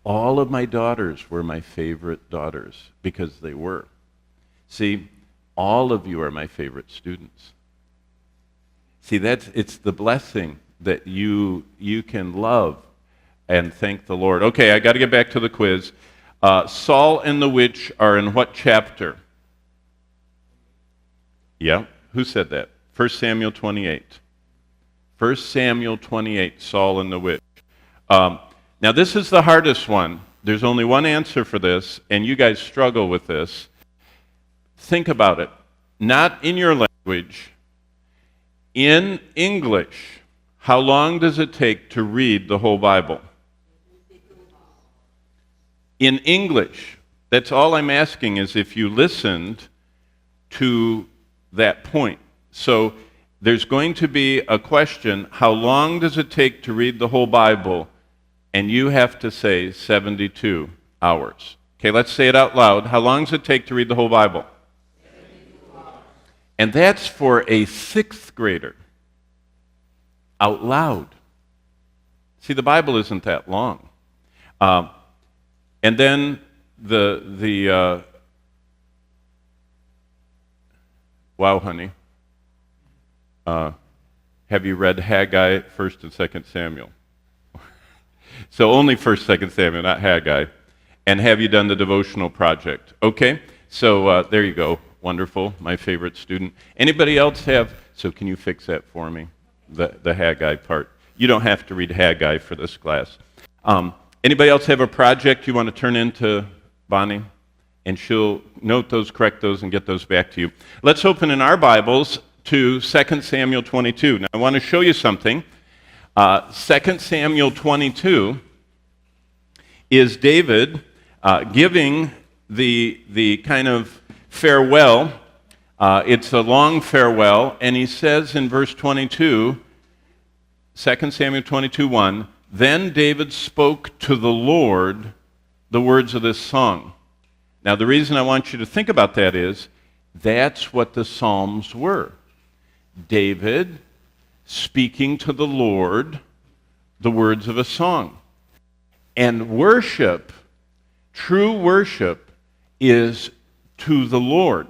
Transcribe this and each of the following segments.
all of my daughters were my favorite daughters because they were. See, all of you are my favorite students. See, it's the blessing that you can love and thank the Lord. Okay, I got to get back to the quiz. Saul and the witch are in what chapter? Yeah, who said that? 1 Samuel 28. 1 Samuel 28, Saul and the witch. Now, this is the hardest one. There's only one answer for this, and you guys struggle with this. Think about it. Not in your language. In English, how long does it take to read the whole Bible? In English, that's all I'm asking is if you listened to that point. So there's going to be a question, how long does it take to read the whole Bible? And you have to say 72 hours. Okay, let's say it out loud. How long does it take to read the whole Bible? 72 hours. And that's for a sixth grader. Out loud. See, the Bible isn't that long. And then wow, honey. Have you read Haggai, 1st and 2nd Samuel? So only 1st, 2nd Samuel, not Haggai. And have you done the devotional project? Okay, so there you go. Wonderful, my favorite student. Anybody else have, so can you fix that for me, the Haggai part? You don't have to read Haggai for this class. Anybody else have a project you want to turn in to Bonnie? And she'll note those, correct those, and get those back to you. Let's open in our Bibles to 2 Samuel 22. Now, I want to show you something. 2 Samuel 22 is David giving the kind of farewell. It's a long farewell, and he says in verse 22, 2 Samuel 22:1, then David spoke to the Lord the words of this song. Now, the reason I want you to think about that is that's what the Psalms were. David speaking to the Lord the words of a song. And worship, true worship, is to the Lord.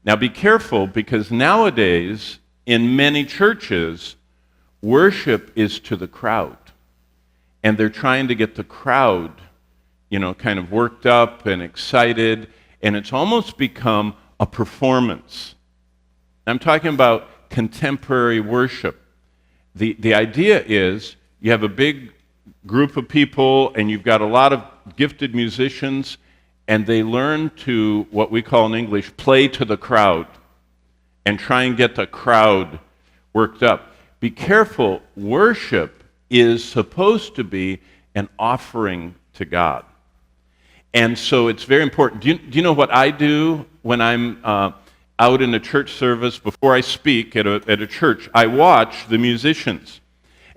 Now, be careful, because nowadays, in many churches, worship is to the crowd. And they're trying to get the crowd, kind of worked up and excited, and it's almost become a performance. I'm talking about contemporary worship. The idea is you have a big group of people, and you've got a lot of gifted musicians, and they learn to, what we call in English, play to the crowd, and try and get the crowd worked up. Be careful, worship is supposed to be an offering to God. And so it's very important. Do you know what I do when I'm out in a church service? Before I speak at a church, I watch the musicians.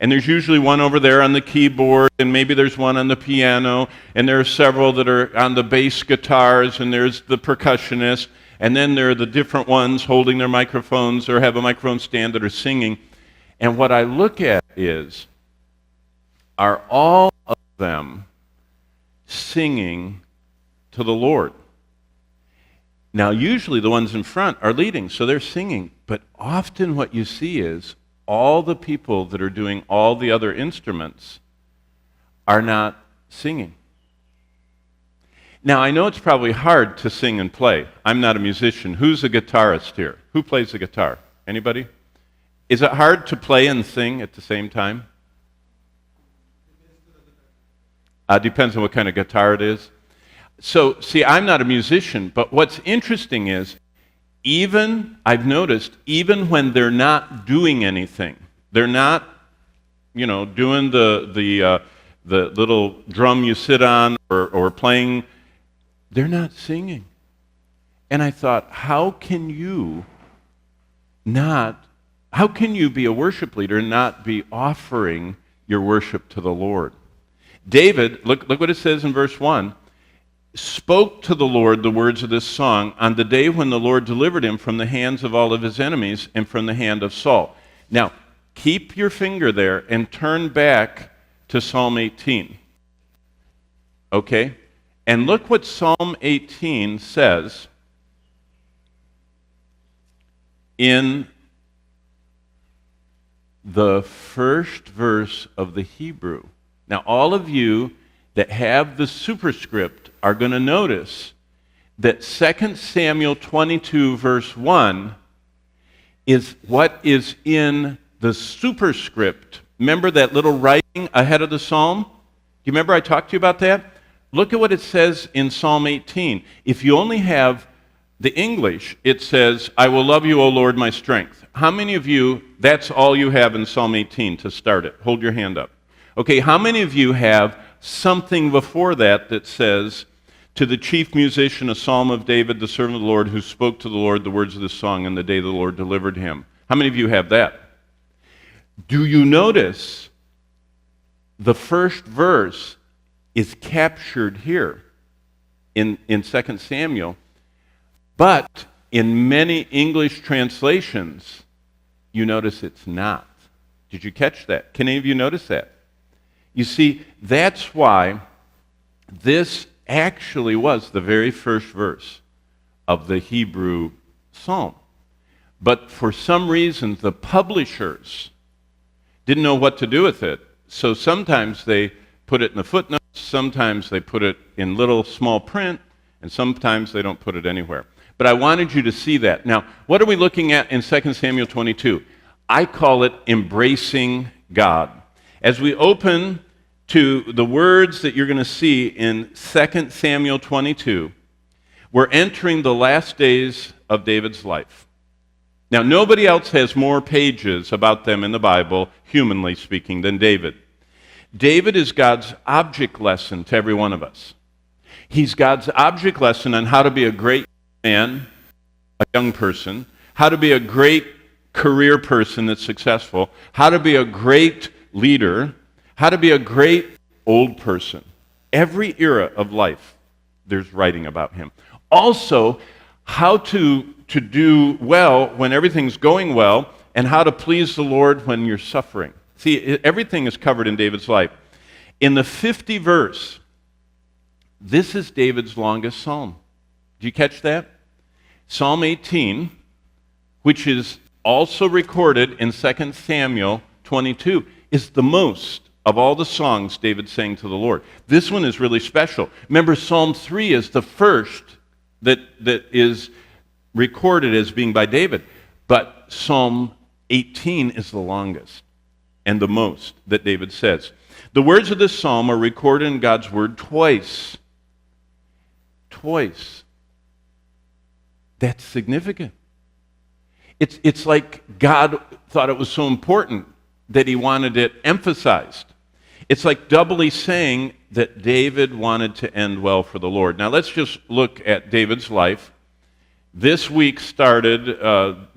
And there's usually one over there on the keyboard, and maybe there's one on the piano, and there are several that are on the bass guitars, and there's the percussionist, and then there are the different ones holding their microphones or have a microphone stand that are singing. And what I look at is, are all of them singing to the Lord? Now, usually the ones in front are leading, so they're singing. But often what you see is all the people that are doing all the other instruments are not singing. Now, I know it's probably hard to sing and play. I'm not a musician. Who's a guitarist here? Who plays the guitar? Anybody? Is it hard to play and sing at the same time? Depends on what kind of guitar it is. So, see, I'm not a musician, but what's interesting is, I've noticed, even when they're not doing anything, they're not, doing the little drum you sit on or playing, they're not singing. And I thought, how can you be a worship leader and not be offering your worship to the Lord? David, look what it says in verse 1, spoke to the Lord the words of this song on the day when the Lord delivered him from the hands of all of his enemies and from the hand of Saul. Now, keep your finger there and turn back to Psalm 18. Okay? And look what Psalm 18 says in the first verse of the Hebrew. Now, all of you that have the superscript are going to notice that 2 Samuel 22, verse 1, is what is in the superscript. Remember that little writing ahead of the psalm? Do you remember I talked to you about that? Look at what it says in Psalm 18. If you only have the English, it says, I will love you, O Lord, my strength. How many of you, that's all you have in Psalm 18 to start it? Hold your hand up. Okay, how many of you have something before that that says, to the chief musician, a psalm of David, the servant of the Lord, who spoke to the Lord the words of this song in the day the Lord delivered him? How many of you have that? Do you notice the first verse is captured here in 2 Samuel, but in many English translations, you notice it's not. Did you catch that? Can any of you notice that? You see, that's why this actually was the very first verse of the Hebrew psalm. But for some reason, the publishers didn't know what to do with it. So sometimes they put it in the footnotes, sometimes they put it in little small print, and sometimes they don't put it anywhere. But I wanted you to see that. Now, what are we looking at in 2 Samuel 22? I call it embracing God. As we open to the words that you're going to see in 2 Samuel 22, we're entering the last days of David's life. Now, nobody else has more pages about them in the Bible, humanly speaking, than David. David is God's object lesson to every one of us. He's God's object lesson on how to be a great man, a young person, how to be a great career person that's successful, how to be a great leader, how to be a great old person. Every era of life, there's writing about him. Also, how to do well when everything's going well, and how to please the Lord when you're suffering. See, everything is covered in David's life. In the 50th verse, this is David's longest psalm. Did you catch that? Psalm 18, which is also recorded in 2 Samuel 22, is the most of all the songs David sang to the Lord. This one is really special. Remember, Psalm 3 is the first that is recorded as being by David, but Psalm 18 is the longest and the most that David says. The words of this psalm are recorded in God's word twice. Twice. That's significant. It's like God thought it was so important that he wanted it emphasized. It's like doubly saying that David wanted to end well for the Lord. Now let's just look at David's life. This week started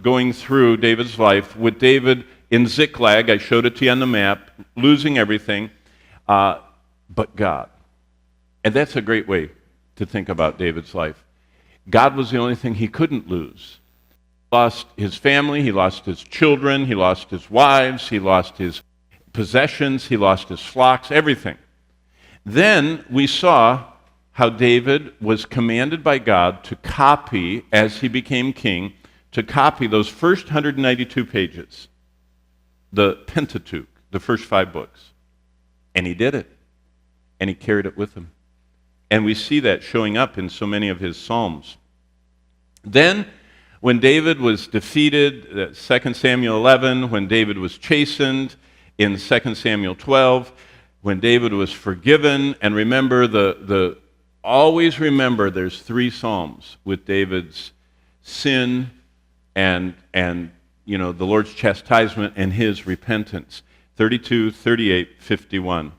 going through David's life with David in Ziklag. I showed it to you on the map, losing everything, but God. And that's a great way to think about David's life. God was the only thing he couldn't lose. He lost his family, he lost his children, he lost his wives, he lost his possessions, he lost his flocks, everything. Then we saw how David was commanded by God to copy, as he became king, to copy those first 192 pages, the Pentateuch, the first 5 books. And he did it. And he carried it with him. And we see that showing up in so many of his psalms. Then, when David was defeated, 2 Samuel 11, when David was chastened, in 2 Samuel 12, when David was forgiven, and remember, always remember there's 3 psalms with David's sin and the Lord's chastisement and his repentance, 32, 38, 51.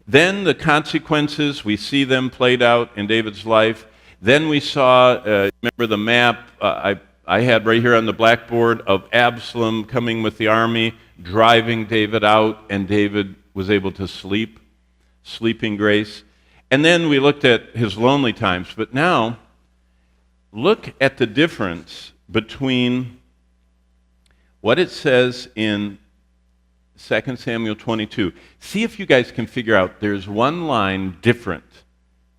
Then the consequences, we see them played out in David's life. Then we saw, remember the map I had right here on the blackboard of Absalom coming with the army, driving David out, and David was able to sleep, sleeping grace. And then we looked at his lonely times. But now, look at the difference between what it says in 2 Samuel 22. See if you guys can figure out there's one line different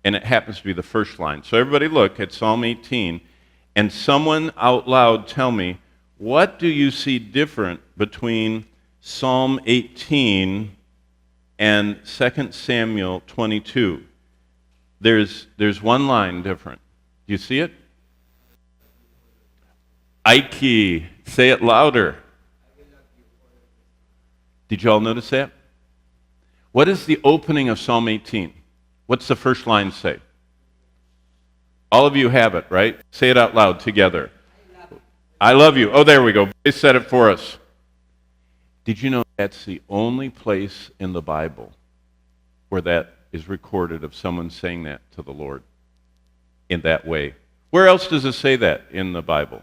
and it happens to be the first line. So everybody look at Psalm 18, and someone out loud tell me, what do you see different between Psalm 18 and 2 Samuel 22? There's one line different. Do you see it? Ike, say it louder. Did you all notice that? What is the opening of Psalm 18? What's the first line say? All of you have it, right? Say it out loud together. I love you. Oh, there we go. They said it for us. Did you know that's the only place in the Bible where that is recorded of someone saying that to the Lord in that way? Where else does it say that in the Bible?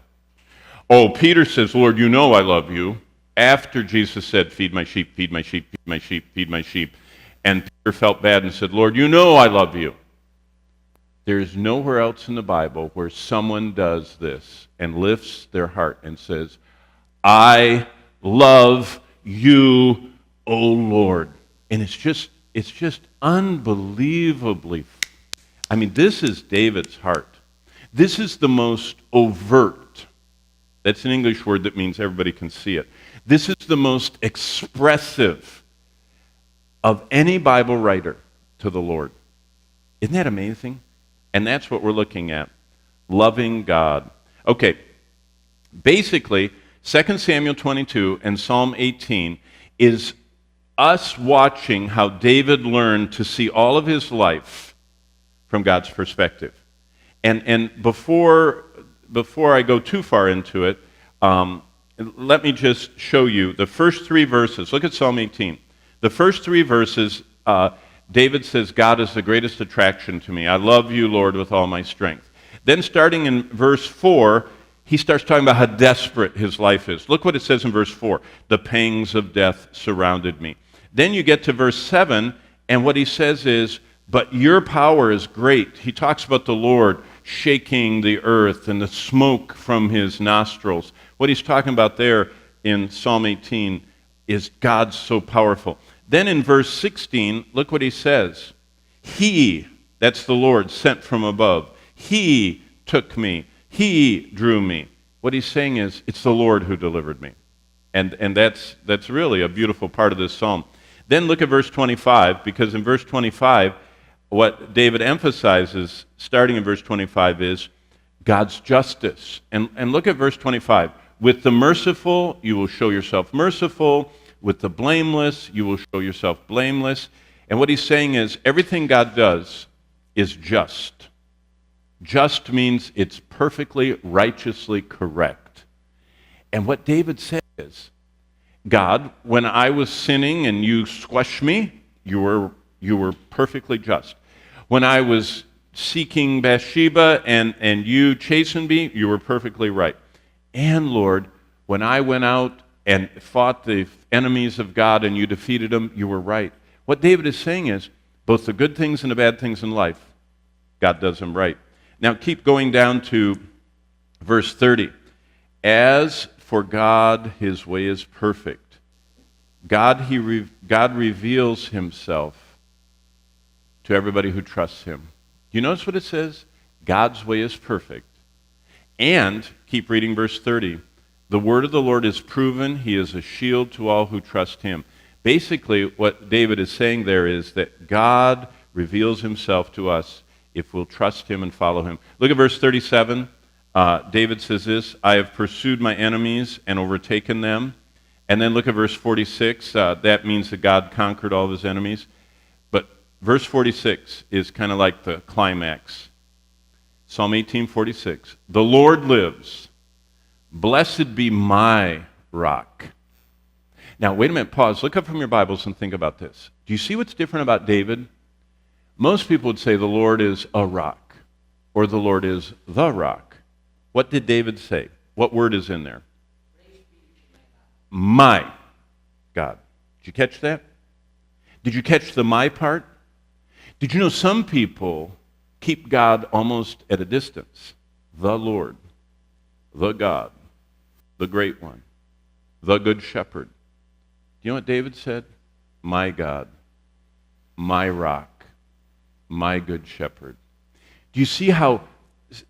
Oh, Peter says, Lord, you know I love you. After Jesus said, feed my sheep, feed my sheep, feed my sheep, feed my sheep. And Peter felt bad and said, Lord, you know I love you. There's nowhere else in the Bible where someone does this and lifts their heart and says, I love you, O Lord. And it's just unbelievably, I mean, this is David's heart. This is the most overt. That's an English word that means everybody can see it. This is the most expressive of any Bible writer to the Lord. Isn't that amazing? And that's what we're looking at. Loving God. Okay, basically, 2 Samuel 22 and Psalm 18 is us watching how David learned to see all of his life from God's perspective. And before I go too far into it, let me just show you the first three verses. Look at Psalm 18. The first three verses, David says, God is the greatest attraction to me. I love you, Lord, with all my strength. Then starting in verse 4, he starts talking about how desperate his life is. Look what it says in verse 4. The pangs of death surrounded me. Then you get to verse 7, and what he says is, but your power is great. He talks about the Lord shaking the earth and the smoke from his nostrils. What he's talking about there in Psalm 18 is God so powerful. Then in verse 16, look what he says. He, that's the Lord, sent from above. He took me. He drew me. What he's saying is, it's the Lord who delivered me. And that's really a beautiful part of this psalm. Then look at verse 25, because in verse 25, what David emphasizes, starting in verse 25, is God's justice. And look at verse 25. With the merciful, you will show yourself merciful. With the blameless, you will show yourself blameless. And what he's saying is, everything God does is just. Just means it's perfectly, righteously correct. And what David said is, God, when I was sinning and you squashed me, you were perfectly just. When I was seeking Bathsheba and you chastened me, you were perfectly right. And Lord, when I went out and fought the enemies of God and you defeated them, you were right. What David is saying is, both the good things and the bad things in life, God does them right. Now keep going down to verse 30. As for God, his way is perfect. God reveals himself to everybody who trusts him. Do you notice what it says? God's way is perfect. And, keep reading verse 30, the word of the Lord is proven. He is a shield to all who trust him. Basically, what David is saying there is that God reveals himself to us if we'll trust him and follow him. Look at verse 37. David says this, I have pursued my enemies and overtaken them. And then look at verse 46. That means that God conquered all of his enemies. But verse 46 is kind of like the climax. Psalm 18:46. The Lord lives. Blessed be my rock. Now, wait a minute, pause. Look up from your Bibles and think about this. Do you see what's different about David? Most people would say the Lord is a rock, or the Lord is the rock. What did David say? What word is in there? My God. Did you catch that? Did you catch the my part? Did you know some people keep God almost at a distance? The Lord, the God, the Great One, the Good Shepherd. Do you know what David said? My God, my rock, my good shepherd. Do you see how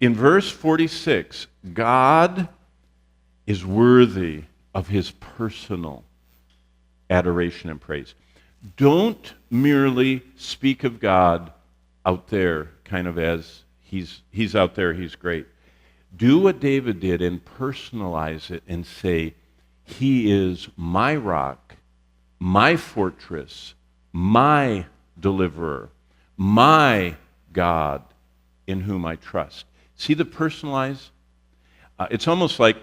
in verse 46, God is worthy of his personal adoration and praise? Don't merely speak of God out there kind of as he's out there, he's great. Do what David did and personalize it and say, he is my rock, my fortress, my deliverer, my God in whom I trust. See the personalize? It's almost like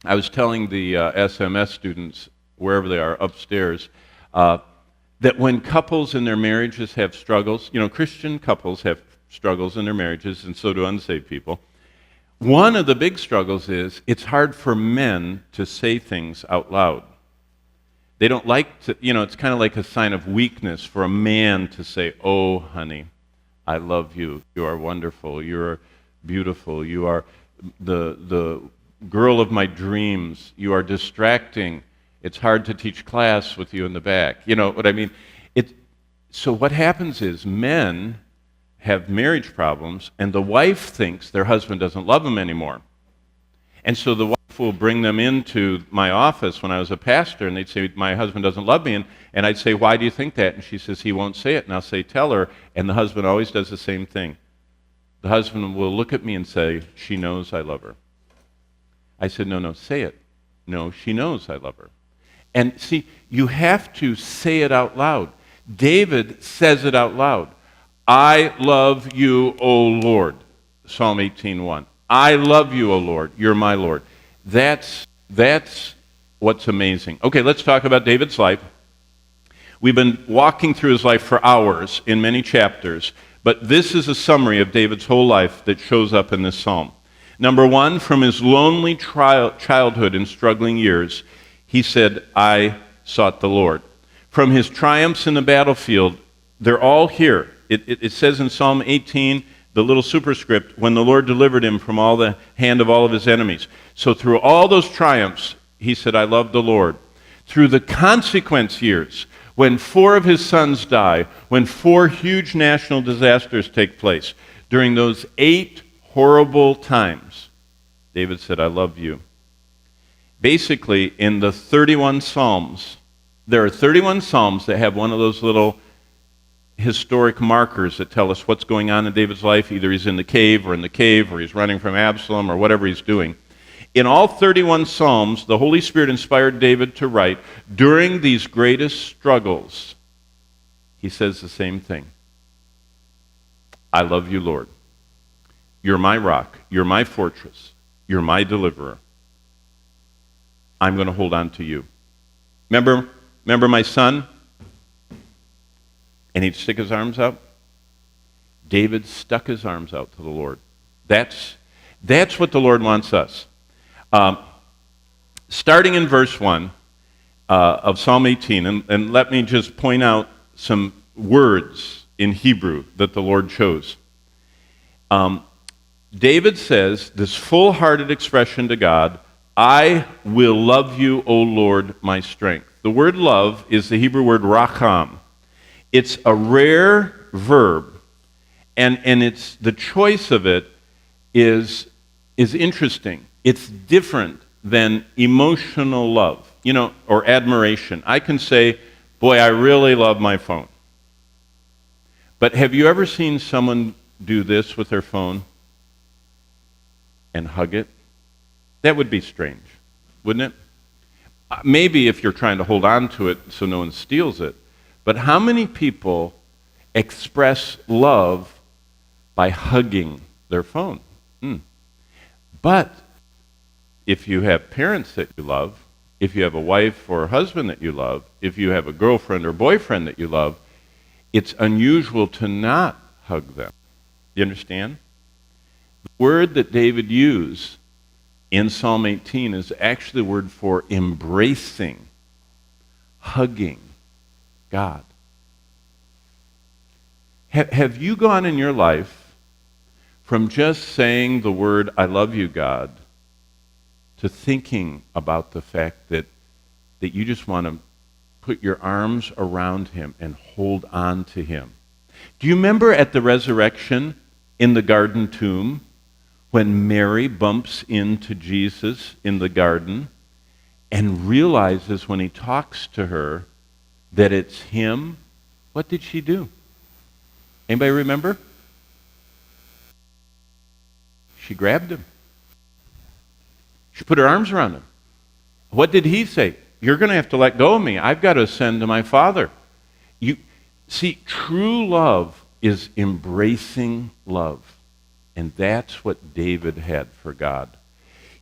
I was telling the SMS students, wherever they are, upstairs, that when couples in their marriages have struggles, Christian couples have struggles in their marriages, and so do unsaved people. One of the big struggles is it's hard for men to say things out loud. They don't like to, it's kind of like a sign of weakness for a man to say, oh, honey, I love you. You are wonderful. You're beautiful. You are the girl of my dreams. You are distracting. It's hard to teach class with you in the back. You know what I mean? So what happens is men have marriage problems, and the wife thinks their husband doesn't love them anymore. And so the wife will bring them into my office when I was a pastor, and they'd say, my husband doesn't love me. And I'd say, why do you think that? And she says, he won't say it. And I'll say, tell her. And the husband always does the same thing. The husband will look at me and say, she knows I love her. I said, no, say it. No, she knows I love her. And see, you have to say it out loud. David says it out loud. I love you, O Lord. Psalm 18:1. I love you, O Lord. You're my Lord. That's what's amazing. Okay, let's talk about David's life. We've been walking through his life for hours in many chapters, but this is a summary of David's whole life that shows up in this psalm. Number one, from his lonely childhood and struggling years, he said, I sought the Lord. From his triumphs in the battlefield, they're all here. It says in Psalm 18, the little superscript, when the Lord delivered him from all the hand of all of his enemies. So through all those triumphs, he said, I love the Lord. Through the consequence years, when 4 of his sons die, when 4 huge national disasters take place, during those 8 horrible times, David said, I love you. Basically, in the 31 Psalms, there are 31 Psalms that have one of those little historic markers that tell us what's going on in David's life. Either he's in the cave, or he's running from Absalom, or whatever he's doing. In all 31 Psalms, the Holy Spirit inspired David to write, during these greatest struggles, he says the same thing. I love you, Lord. You're my rock. You're my fortress. You're my deliverer. I'm going to hold on to you. Remember my son? And he'd stick his arms out. David stuck his arms out to the Lord. That's what the Lord wants us. Starting in verse 1 of Psalm 18, and let me just point out some words in Hebrew that the Lord chose. David says this full-hearted expression to God, I will love you, O Lord, my strength. The word love is the Hebrew word racham. It's a rare verb, and it's the choice of it is interesting. It's different than emotional love, or admiration. I can say, boy, I really love my phone. But have you ever seen someone do this with their phone and hug it? That would be strange, wouldn't it? Maybe if you're trying to hold on to it so no one steals it. But how many people express love by hugging their phone? But if you have parents that you love, if you have a wife or a husband that you love, if you have a girlfriend or boyfriend that you love, it's unusual to not hug them. Do you understand? The word that David used in Psalm 18 is actually the word for embracing, hugging God. Have you gone in your life from just saying the word, I love you, God, to thinking about the fact that you just want to put your arms around him and hold on to him? Do you remember at the resurrection in the garden tomb when Mary bumps into Jesus in the garden and realizes when he talks to her that it's him? What did she do? Anybody remember? She grabbed him. She put her arms around him. What did he say? You're going to have to let go of me. I've got to ascend to my Father. You see, true love is embracing love. And that's what David had for God.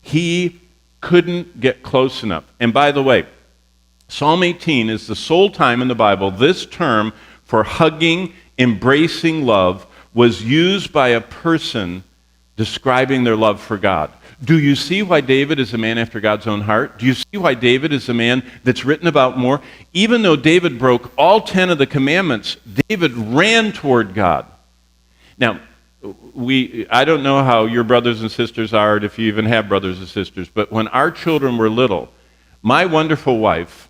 He couldn't get close enough. And by the way, Psalm 18 is the sole time in the Bible this term for hugging, embracing love was used by a person describing their love for God. Do you see why David is a man after God's own heart? Do you see why David is a man that's written about more? Even though David broke all 10 of the commandments, David ran toward God. Now, I don't know how your brothers and sisters are, if you even have brothers and sisters, but when our children were little, my wonderful wife,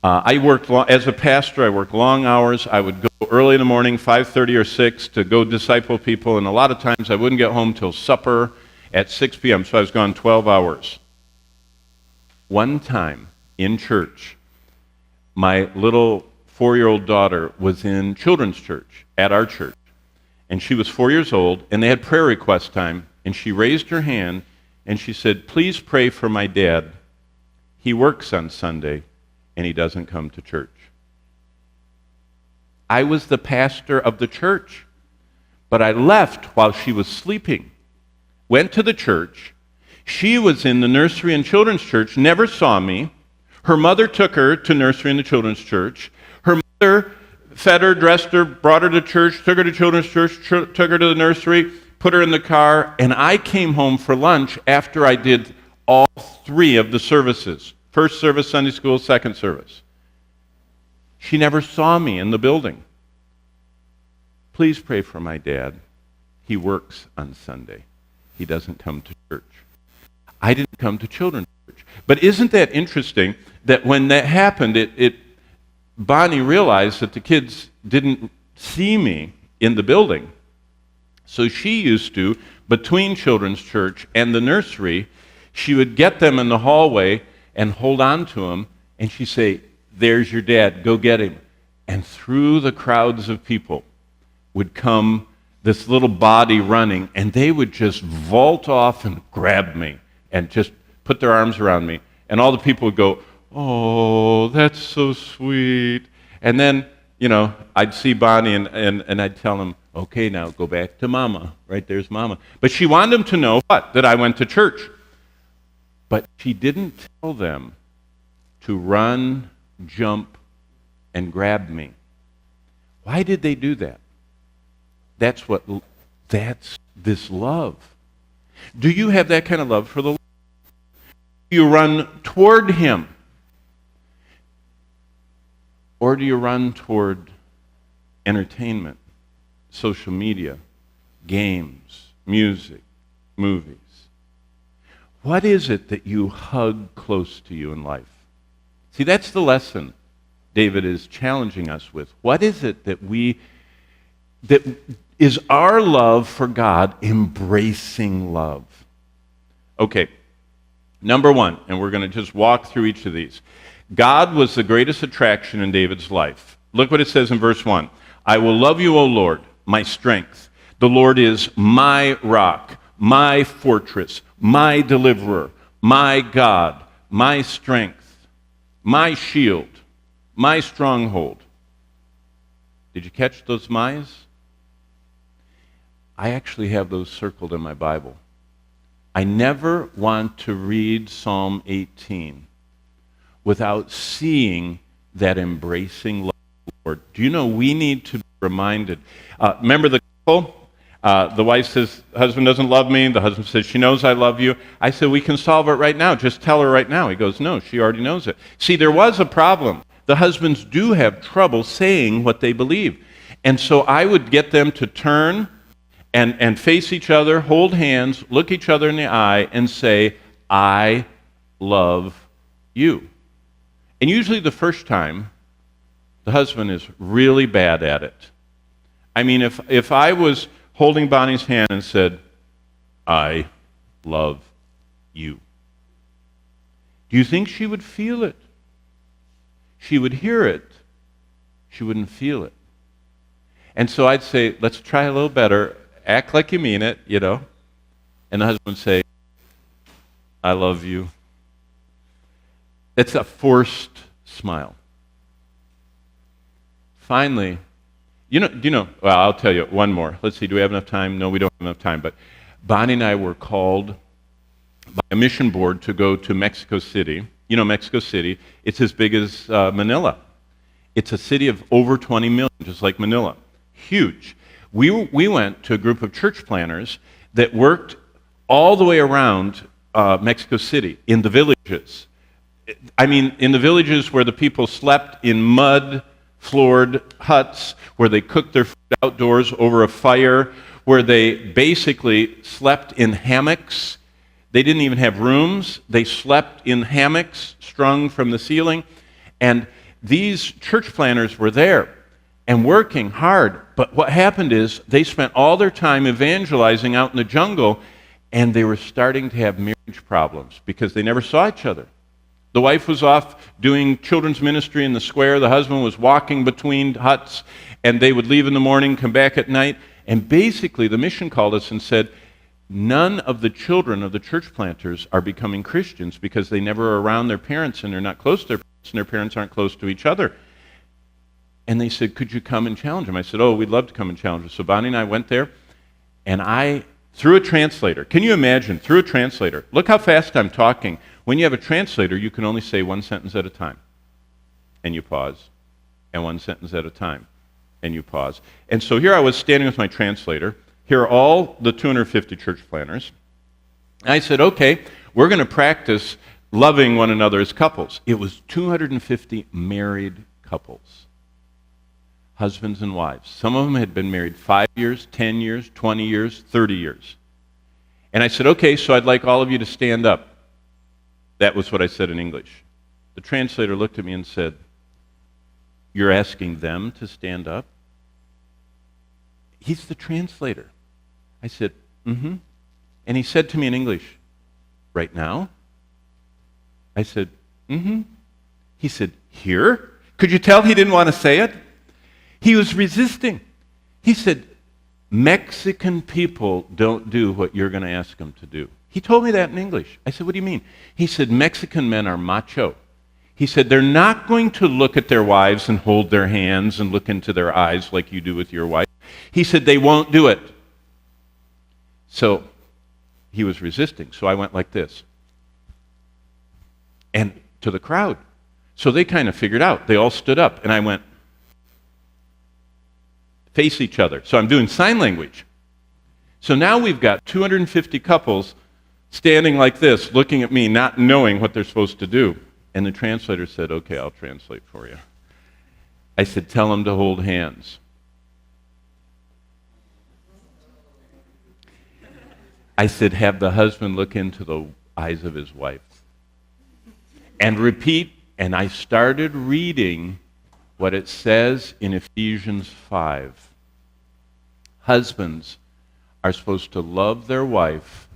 I worked as a pastor, I worked long hours. I would go early in the morning, 5:30 or 6, to go disciple people, and a lot of times I wouldn't get home till supper at 6 p.m., so I was gone 12 hours. One time in church, my little 4-year-old daughter was in children's church at our church, and she was 4 years old, and they had prayer request time, and she raised her hand, and she said, "Please pray for my dad. He works on Sunday, and he doesn't come to church." I was the pastor of the church, but I left while she was sleeping, went to the church. She was in the nursery and children's church, never saw me. Her mother took her to nursery and the children's church. Her mother fed her, dressed her, brought her to church, took her to children's church, took her to the nursery, put her in the car, and I came home for lunch after I did all 3 of the services. First service, Sunday school, second service. She never saw me in the building. Please pray for my dad. He works on Sunday. He doesn't come to church. I didn't come to children's church. But isn't that interesting that when that happened, Bonnie realized that the kids didn't see me in the building. So she used to, between children's church and the nursery, she would get them in the hallway and hold on to them, and she'd say, "There's your dad, go get him." And through the crowds of people would come this little body running, and they would just vault off and grab me and just put their arms around me. And all the people would go, "Oh, that's so sweet." And then, I'd see Bonnie and I'd tell them, "Okay, now go back to Mama." Right there's Mama. But she wanted them to know what? That I went to church. But she didn't tell them to run, jump, and grab me. Why did they do that? That's this love. Do you have that kind of love for the Lord? Do you run toward him? Or do you run toward entertainment, social media, games, music, movies? What is it that you hug close to you in life? See, that's the lesson David is challenging us with. What is it that is our love for God embracing love? Okay, number 1, and we're going to just walk through each of these. God was the greatest attraction in David's life. Look what it says in verse 1. "I will love you, O Lord, my strength. The Lord is my rock, my fortress, my deliverer, my God, my strength, my shield, my stronghold." Did you catch those my's? I actually have those circled in my Bible. I never want to read Psalm 18 without seeing that embracing love of the Lord. Do you know we need to be reminded? Remember the couple? The wife says, "Husband doesn't love me." The husband says, "She knows I love you." I said, "We can solve it right now. Just tell her right now." He goes, "No, she already knows it." See, there was a problem. The husbands do have trouble saying what they believe. And so I would get them to turn and face each other, hold hands, look each other in the eye, and say, "I love you." And usually the first time, the husband is really bad at it. I mean, if I was holding Bonnie's hand and said, I love you, do you think she would feel it? She would hear it. She wouldn't feel it. And so I'd say, let's try a little better. Act like you mean it, you know. And the husband would say, I love you. It's a forced smile. Finally, well, I'll tell you one more. Let's see, do we have enough time? No, we don't have enough time. But Bonnie and I were called by a mission board to go to Mexico City. You know Mexico City, it's as big as Manila. It's a city of over 20 million, just like Manila. Huge. We went to a group of church planners that worked all the way around Mexico City, in the villages. I mean, in the villages where the people slept in mud-floored huts, where they cooked their food outdoors over a fire, where they basically slept in hammocks. They didn't even have rooms. They slept in hammocks strung from the ceiling. And these church planners were there and working hard. But what happened is they spent all their time evangelizing out in the jungle, and they were starting to have marriage problems because they never saw each other. The wife was off doing children's ministry in the square. The husband was walking between huts, and they would leave in the morning, come back at night. And basically, the mission called us and said, none of the children of the church planters are becoming Christians because they never are around their parents, and they're not close to their parents, and their parents aren't close to each other. And they said, could you come and challenge them? I said, oh, we'd love to come and challenge them. So Bonnie and I went there, and through a translator, can you imagine, through a translator, look how fast I'm talking. When you have a translator, you can only say one sentence at a time, and you pause, and one sentence at a time, and you pause. And so here I was standing with my translator. Here are all the 250 church planners. And I said, okay, we're going to practice loving one another as couples. It was 250 married couples, husbands and wives. Some of them had been married 5 years, 10 years, 20 years, 30 years. And I said, okay, so I'd like all of you to stand up. That was what I said in English. The translator looked at me and said, you're asking them to stand up? He's the translator. I said, mm-hmm. And he said to me in English, right now? I said, mm-hmm. He said, here? Could you tell he didn't want to say it? He was resisting. He said, Mexican people don't do what you're going to ask them to do. He told me that in English. I said, what do you mean? He said, Mexican men are macho. He said, they're not going to look at their wives and hold their hands and look into their eyes like you do with your wife. He said, they won't do it. So he was resisting. So I went like this. And to the crowd. So they kind of figured out. They all stood up. And I went, face each other. So I'm doing sign language. So now we've got 250 couples standing like this, looking at me, not knowing what they're supposed to do. And the translator said, okay, I'll translate for you. I said, tell them to hold hands. I said, have the husband look into the eyes of his wife. And repeat, and I started reading what it says in Ephesians 5. Husbands are supposed to love their wife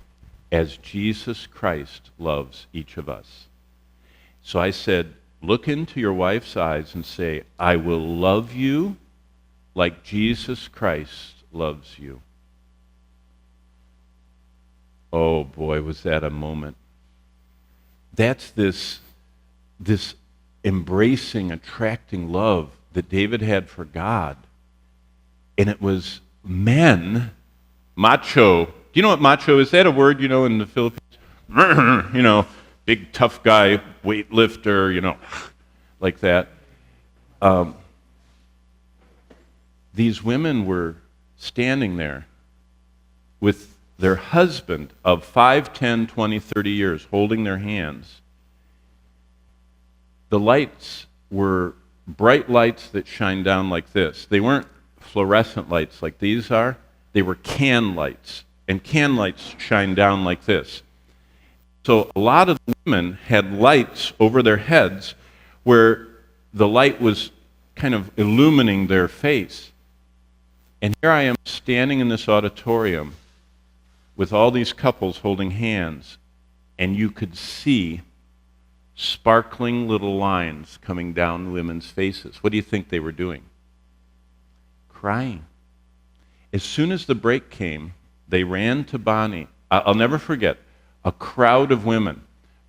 as Jesus Christ loves each of us. So I said, look into your wife's eyes and say, I will love you like Jesus Christ loves you. Oh boy, was that a moment. That's this embracing, attracting love that David had for God. And it was men, macho. Do you know what macho is? Is that a word, in the Philippines? Big tough guy, weightlifter, like that. These women were standing there with their husband of 5, 10, 20, 30 years holding their hands. The lights were bright lights that shine down like this. They weren't fluorescent lights like these are. They were can lights. And can lights shine down like this. So a lot of the women had lights over their heads where the light was kind of illumining their face. And here I am standing in this auditorium with all these couples holding hands, and you could see sparkling little lines coming down women's faces. What do you think they were doing? Crying. As soon as the break came, they ran to Bonnie. I'll never forget, a crowd of women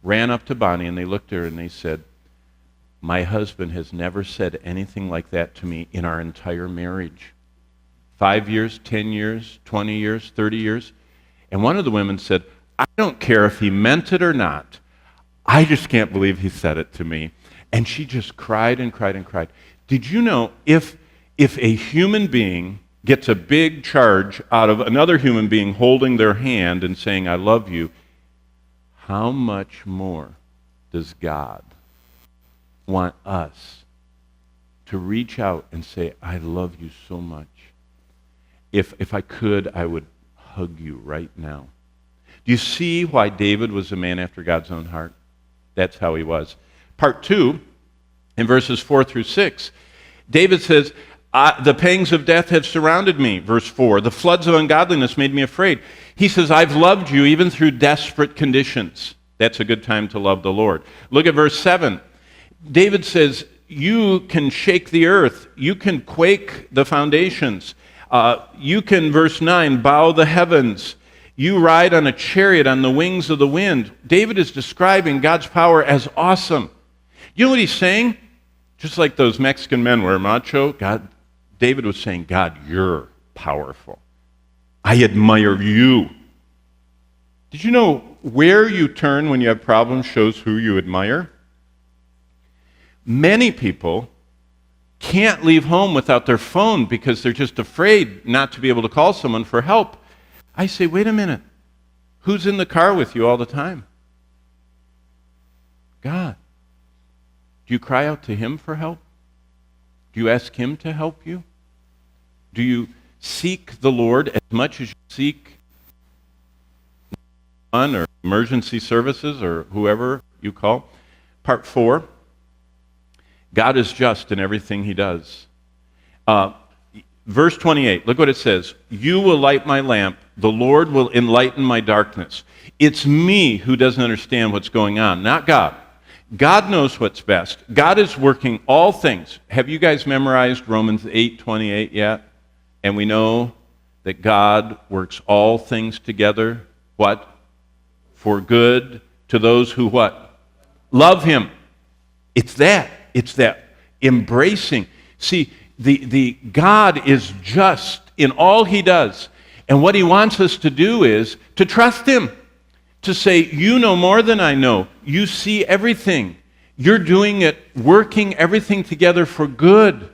ran up to Bonnie and they looked at her and they said, "My husband has never said anything like that to me in our entire marriage. 5 years, 10 years, 20 years, 30 years. And one of the women said, "I don't care if he meant it or not. I just can't believe he said it to me." And she just cried and cried and cried. Did you know if a human being gets a big charge out of another human being holding their hand and saying, "I love you," how much more does God want us to reach out and say, "I love you so much. If I could, I would hug you right now." Do you see why David was a man after God's own heart? That's how he was. Part 2, in verses 4 through 6, David says, "The pangs of death have surrounded me." Verse 4, "The floods of ungodliness made me afraid." He says, "I've loved you even through desperate conditions." That's a good time to love the Lord. Look at verse 7. David says, "You can shake the earth. You can quake the foundations. You can," verse 9, "bow the heavens. You ride on a chariot on the wings of the wind." David is describing God's power as awesome. You know what he's saying? Just like those Mexican men were macho, David was saying, "God, you're powerful. I admire you." Did you know where you turn when you have problems shows who you admire? Many people can't leave home without their phone because they're just afraid not to be able to call someone for help. I say, wait a minute. Who's in the car with you all the time? God. Do you cry out to him for help? Do you ask him to help you? Do you seek the Lord as much as you seek or emergency services or whoever you call? Part 4, God is just in everything he does. Verse 28, look what it says. "You will light my lamp. The Lord will enlighten my darkness." It's me who doesn't understand what's going on, not God. God knows what's best. God is working all things. Have you guys memorized Romans 8:28 yet? And we know that God works all things together, what? For good to those who what? Love him. It's that embracing. See, the God is just in all he does. And what he wants us to do is to trust him. To say, "You know more than I know. You see everything. You're doing it, working everything together for good."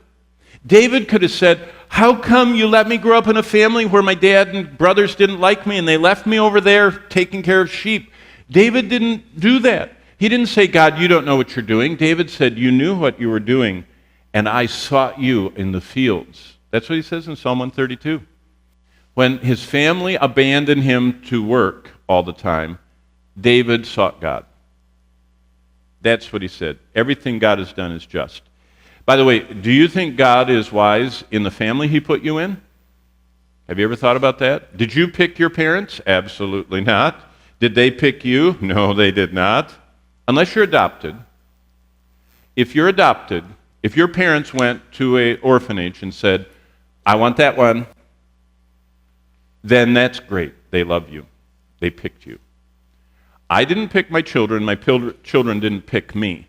David could have said, "How come you let me grow up in a family where my dad and brothers didn't like me and they left me over there taking care of sheep?" David didn't do that. He didn't say, "God, you don't know what you're doing." David said, "You knew what you were doing, and I sought you in the fields." That's what he says in Psalm 132. When his family abandoned him to work all the time, David sought God. That's what he said. Everything God has done is just. By the way, do you think God is wise in the family he put you in? Have you ever thought about that? Did you pick your parents? Absolutely not. Did they pick you? No, they did not. Unless you're adopted. If you're adopted, if your parents went to an orphanage and said, "I want that one," then that's great. They love you. They picked you. I didn't pick my children. My children didn't pick me.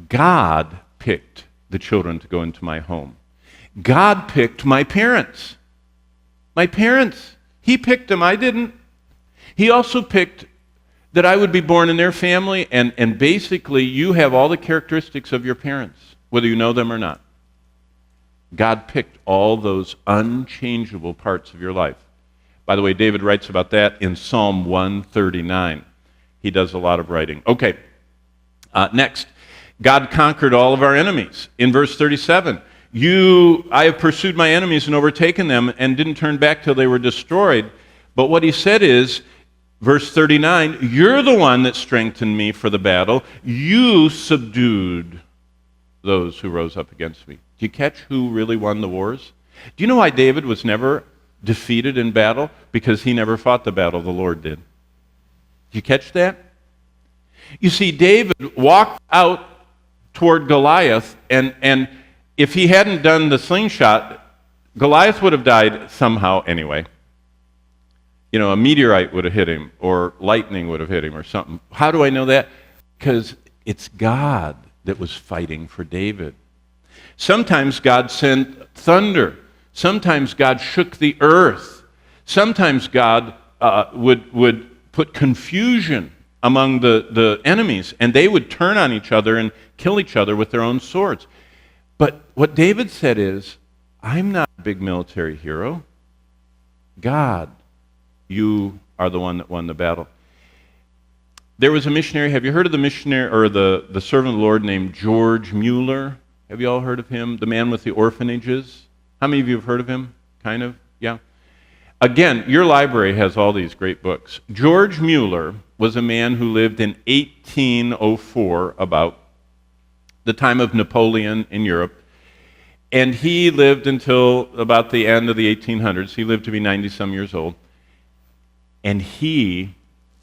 God picked the children to go into my home. God picked my parents. My parents. He picked them. I didn't. He also picked that I would be born in their family, and basically you have all the characteristics of your parents, whether you know them or not. God picked all those unchangeable parts of your life. By the way, David writes about that in Psalm 139. He does a lot of writing. Okay, next. God conquered all of our enemies. In verse 37, I have pursued my enemies and overtaken them and didn't turn back till they were destroyed. But what he said is, verse 39, "You're the one that strengthened me for the battle. You subdued those who rose up against me." Do you catch who really won the wars? Do you know why David was never defeated in battle? Because he never fought the battle, the Lord did. Did you catch that? You see, David walked out toward Goliath, and if he hadn't done the slingshot, Goliath would have died somehow anyway. You know, a meteorite would have hit him, or lightning would have hit him, or something. How do I know that? Because it's God that was fighting for David. Sometimes God sent thunder. Sometimes God shook the earth. Sometimes God would put confusion among the enemies, and they would turn on each other and kill each other with their own swords. But what David said is, I'm not a big military hero. God, you are the one that won the battle. There was a missionary. Have you heard of the missionary or the servant of the Lord named George Mueller? Have you all heard of him? The man with the orphanages? How many of you have heard of him? Kind of? Yeah. Again, your library has all these great books. George Mueller was a man who lived in 1804, about the time of Napoleon in Europe. And he lived until about the end of the 1800s. He lived to be 90-some years old. And he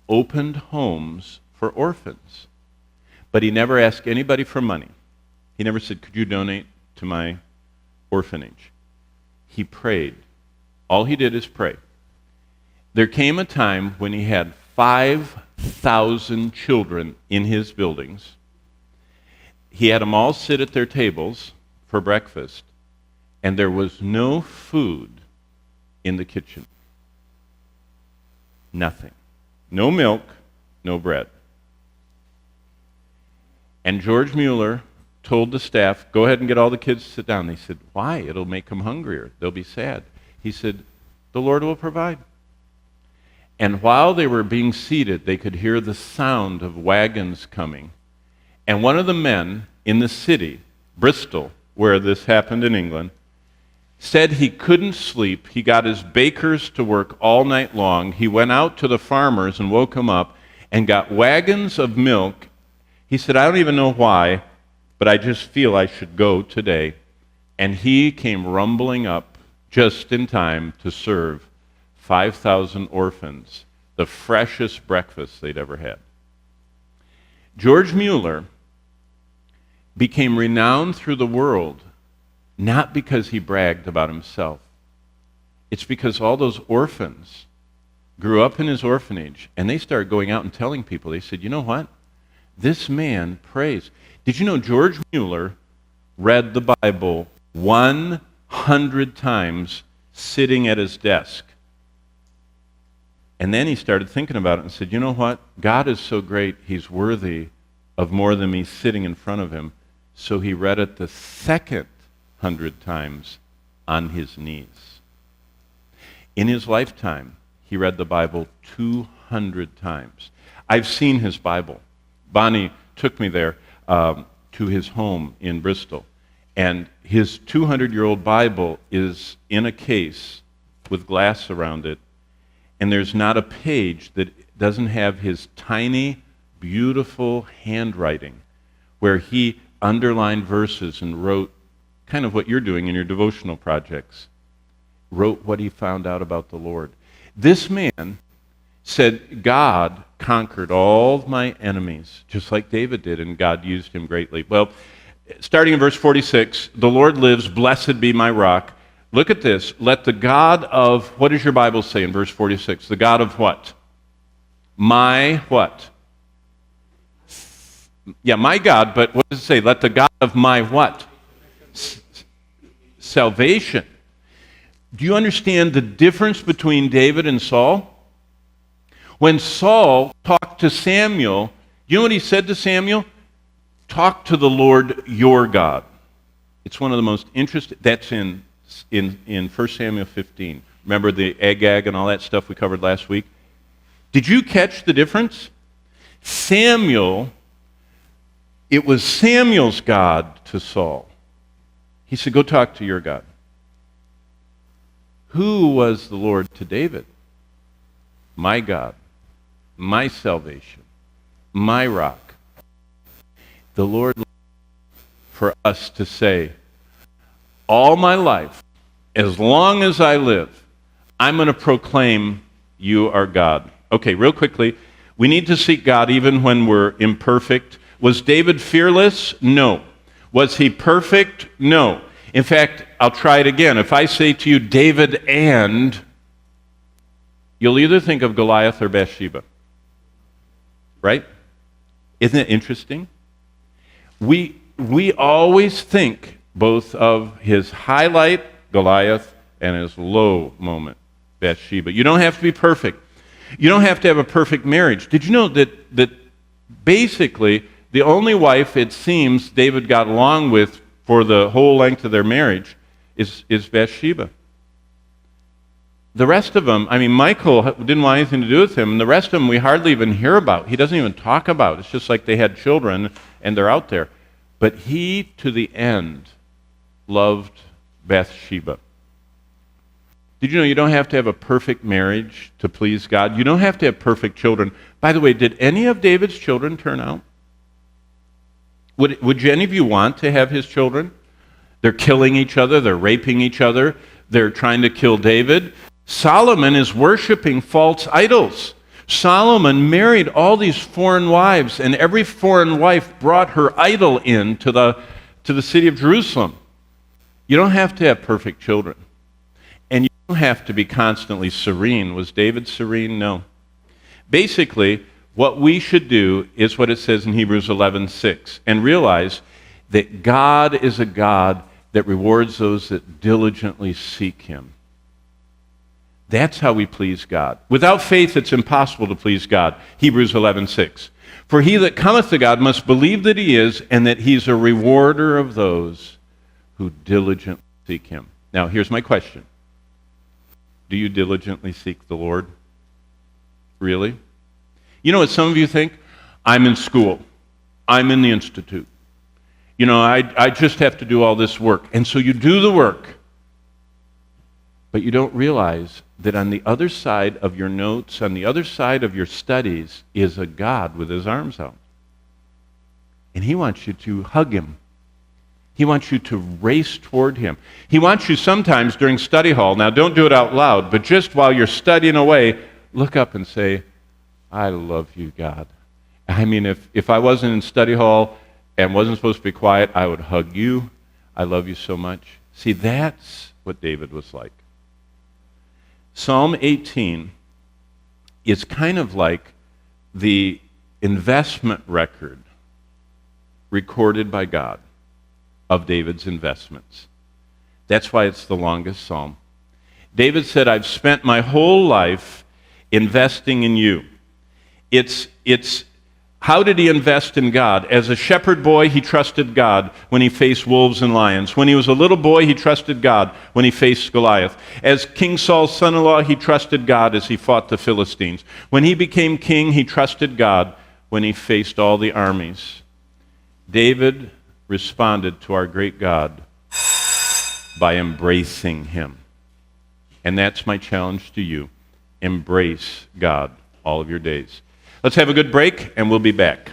opened homes for orphans. But he never asked anybody for money. He never said, could you donate to my orphanage? He prayed. All he did is pray. There came a time when he had 5,000 children in his buildings. He had them all sit at their tables for breakfast, and there was no food in the kitchen. Nothing. No milk, no bread. And George Mueller told the staff, go ahead and get all the kids to sit down. They said, why? It'll make them hungrier. They'll be sad. He said, the Lord will provide. And while they were being seated, they could hear the sound of wagons coming. And one of the men in the city, Bristol, where this happened in England, said he couldn't sleep. He got his bakers to work all night long. He went out to the farmers and woke them up and got wagons of milk. He said, I don't even know why, but I just feel I should go today. And he came rumbling up just in time to serve 5,000 orphans the freshest breakfast they'd ever had. George Mueller became renowned through the world not because he bragged about himself. It's because all those orphans grew up in his orphanage, and they started going out and telling people. They said, you know what? This man prays. Did you know George Mueller read the Bible 100 times sitting at his desk? And then he started thinking about it and said, you know what? God is so great, he's worthy of more than me sitting in front of him. So he read it the second 100 times on his knees. In his lifetime, he read the Bible 200 times. I've seen his Bible. Bonnie took me there to his home in Bristol. And his 200-year-old Bible is in a case with glass around it. And there's not a page that doesn't have his tiny, beautiful handwriting where he underlined verses and wrote kind of what you're doing in your devotional projects, wrote what he found out about the Lord. This man said, God conquered all of my enemies, just like David did, and God used him greatly. Well, starting in verse 46, the Lord lives, blessed be my rock. Look at this. Let the God of, what does your Bible say in verse 46? The God of what? My what? Yeah, my God, but what does it say? Let the God of my what? Salvation. Do you understand the difference between David and Saul? When Saul talked to Samuel, you know what he said to Samuel? Talk to the Lord your God. It's one of the most interesting, that's in 1 Samuel 15. Remember the Agag and all that stuff we covered last week? Did you catch the difference? Samuel, it was Samuel's God to Saul. He said, go talk to your God. Who was the Lord to David? My God, my salvation, my rock. The Lord for us to say, all my life, as long as I live, I'm going to proclaim you are God. Okay, real quickly, we need to seek God even when we're imperfect. Was David fearless? No. Was he perfect? No. In fact, I'll try it again. If I say to you, David and, you'll either think of Goliath or Bathsheba. Right? Isn't it interesting? We always think both of his highlight, Goliath, and his low moment, Bathsheba. You don't have to be perfect. You don't have to have a perfect marriage. Did you know that basically the only wife it seems David got along with for the whole length of their marriage is Bathsheba? The rest of them, I mean, Michael didn't want anything to do with him, and the rest of them we hardly even hear about. He doesn't even talk about. It's just like they had children and they're out there. But he, to the end, loved Bathsheba. Did you know you don't have to have a perfect marriage to please God? You don't have to have perfect children. By the way, did any of David's children turn out? Would any of you want to have his children? They're killing each other. They're raping each other. They're trying to kill David. Solomon is worshiping false idols. Solomon married all these foreign wives, and every foreign wife brought her idol in to the city of Jerusalem. You don't have to have perfect children. And you don't have to be constantly serene. Was David serene? No. Basically, what we should do is what it says in Hebrews 11:6, and realize that God is a God that rewards those that diligently seek him. That's how we please God. Without faith, it's impossible to please God. Hebrews 11:6. For he that cometh to God must believe that he is, and that he's a rewarder of those who diligently seek him. Now, here's my question. Do you diligently seek the Lord? Really? You know what some of you think? I'm in school. I'm in the institute. You know, I just have to do all this work. And so you do the work. But you don't realize that on the other side of your notes, on the other side of your studies, is a God with his arms out. And he wants you to hug him. He wants you to race toward him. He wants you sometimes during study hall, now don't do it out loud, but just while you're studying away, look up and say, I love you, God. I mean, if I wasn't in study hall and wasn't supposed to be quiet, I would hug you. I love you so much. See, that's what David was like. Psalm 18 is kind of like the investment record recorded by God of David's investments. That's why it's the longest psalm. David said, I've spent my whole life investing in you. It's how did he invest in God? As a shepherd boy, he trusted God when he faced wolves and lions. When he was a little boy, he trusted God when he faced Goliath. As King Saul's son-in-law, he trusted God as he fought the Philistines. When he became king, he trusted God when he faced all the armies. David responded to our great God by embracing him. And that's my challenge to you. Embrace God all of your days. Let's have a good break, and we'll be back.